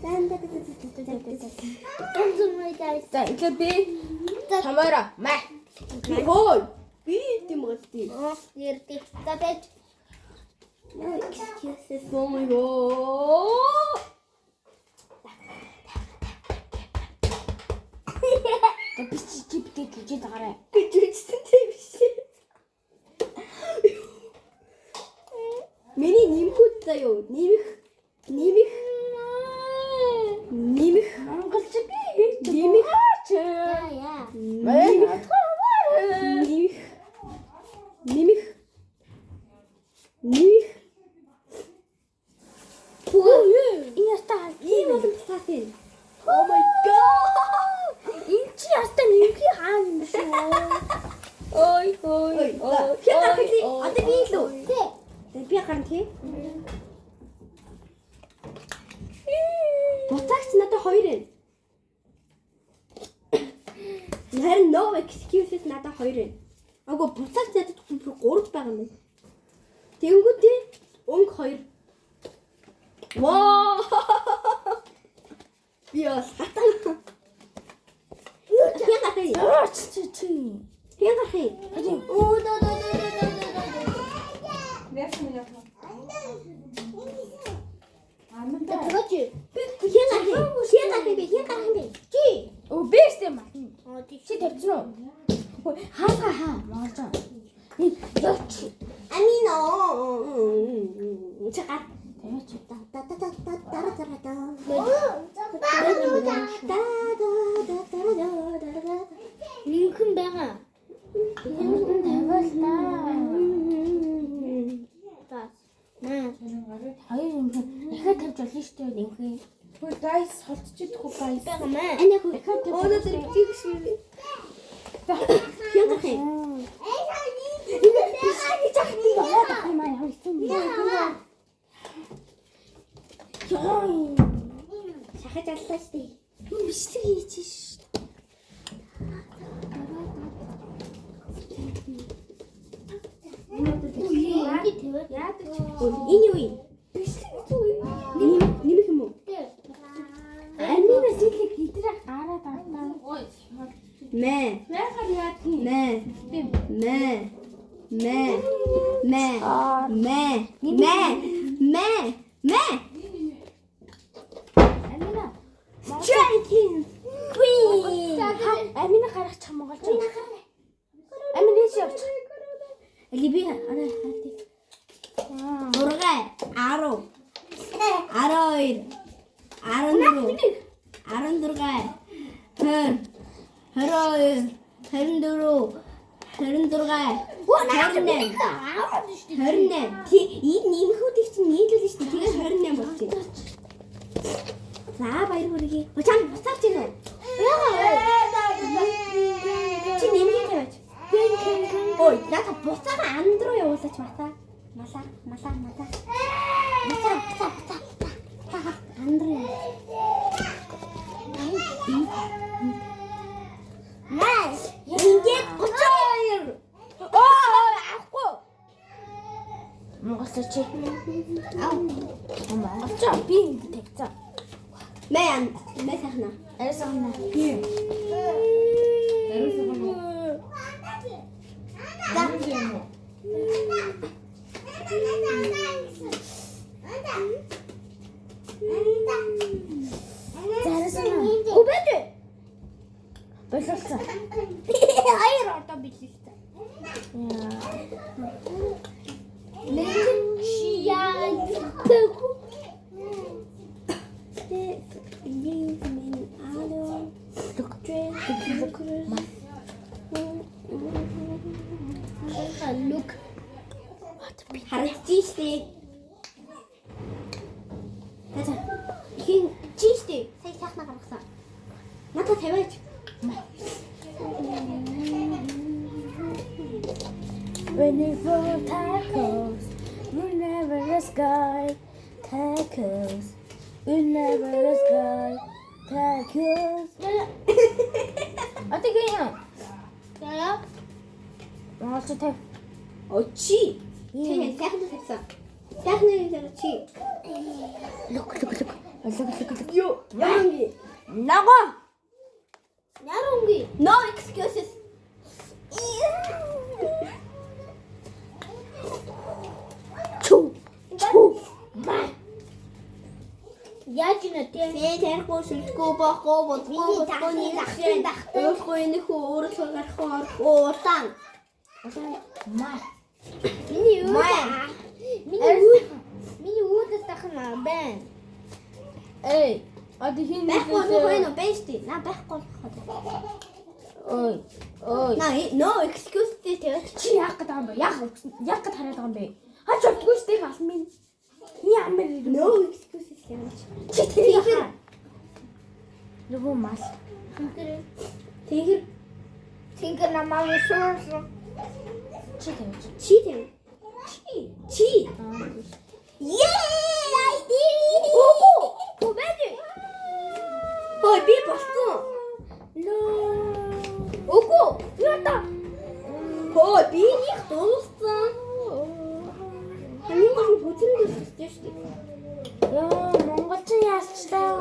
За ингээ би тамаараа маа. Хөөе. Би тийм гоо. Ярдэ. За байж. Excuse me. Oh. Бичиж гэж даарай. Бичсэн тийм биш. Миний нэмхүүд заяа. Нэмэх. Монголч би. Нэмэх. Яа. Нэмэх. Инстаа. Ийм бол тасаа. Oh my god. Энд чи ястаа нэмхий хаана юм шүү. Ой. Одоо би илүү. Тий. Би гарна тий. Буцаагч надад 2 ээ. Харин no excuses надад 2 ээ. Агуу буцаагч надад 3 байгаа юм. Тэнгүүтээ өнгө 2. Вау! Яс хатан. Яа. Оо да. Яасан яа. Да тэгэж. Хин. Чи. Оо бэстэй маа. Оо тий. Чи тавьчихсан уу? Хаа монголч. Яач. Амино. Чагаа. Тавьч. Нэмхэн байгаа. Хоёр юм дахиад тавьж болно шүү дээ нэмхээ. Хөөе гайс холдчихчих уу гайс. Байгаа маа. Энийг дахиад тавьж. Шахаж аллаа шүү дээ. Бичлэг хийчих шүү. Яадаг ч. Энэ юу юм? Бичлэг үү? Нэмэх юм уу? Амина сэлэг хитрэх гараад байна. Мэ. Яхаар яах юм? Мэ. Амина. Чайкин. Queen. Амина гарах чам монголч. Амина явж. Либи арай хати. 28. Энэ нэмхүүдийг чинь нийлүүлнэ шүү дээ. Тэгээд 28 болчих. За баяр хүргэе. Бочаан буцаач юм уу? Чи нэмхий тавьж. Ой, надад буцаага анд руу явуулаач мата. Мала. Анд руу. Найс. Ингээд 32. Ахгүй. Монголч чи. Монголч би тэгцээ. Мэн сайхна. Арайсахна. Боловсон. Хоёр одоо бичлээ. Нэг шияа. Look. Харагдчихжээ. Хата. Хин чиштэй. Сая сайхна гаргасан. Надад тавиач. When you fall tacos, remember the sky. Tacos, remember the sky. Tacos. 어떻게 해요? Яа. 어떻게? 어치. сайхан сайхан. Сайхан чи. Look. Юу? Яанги. Наго. Яронги. No excuses. Чу. Яаж нэ тэ? Тэрхүү шилжгүй бохгүй бодгүй нэг өөрхөө нэг өөрөөр гарахаар уутан. Маа. Миний үүдээс тахна бэн. Эй, одоо хин Байхгүй нөхөн бэсти. На байхгүй. Ой. No excuses тэр. Чи яах гэдэг юм бэ? Яах гэж хараад байгаа юм бэ? Хаач удгүй штэ аль минь. Ямар No excuses гэж. чи тэр яах? Нөгөө мал. Тэнгэр намайг шуурсан. Чи тавьж. Чи. Yeah, I did it. Победи. Ой би болсон. Үгүй. Яата. Ой би их дууссан. Хамгийн гол нь бүзэн дэвстэй шүү дээ. Яа, монголчин яачлаа.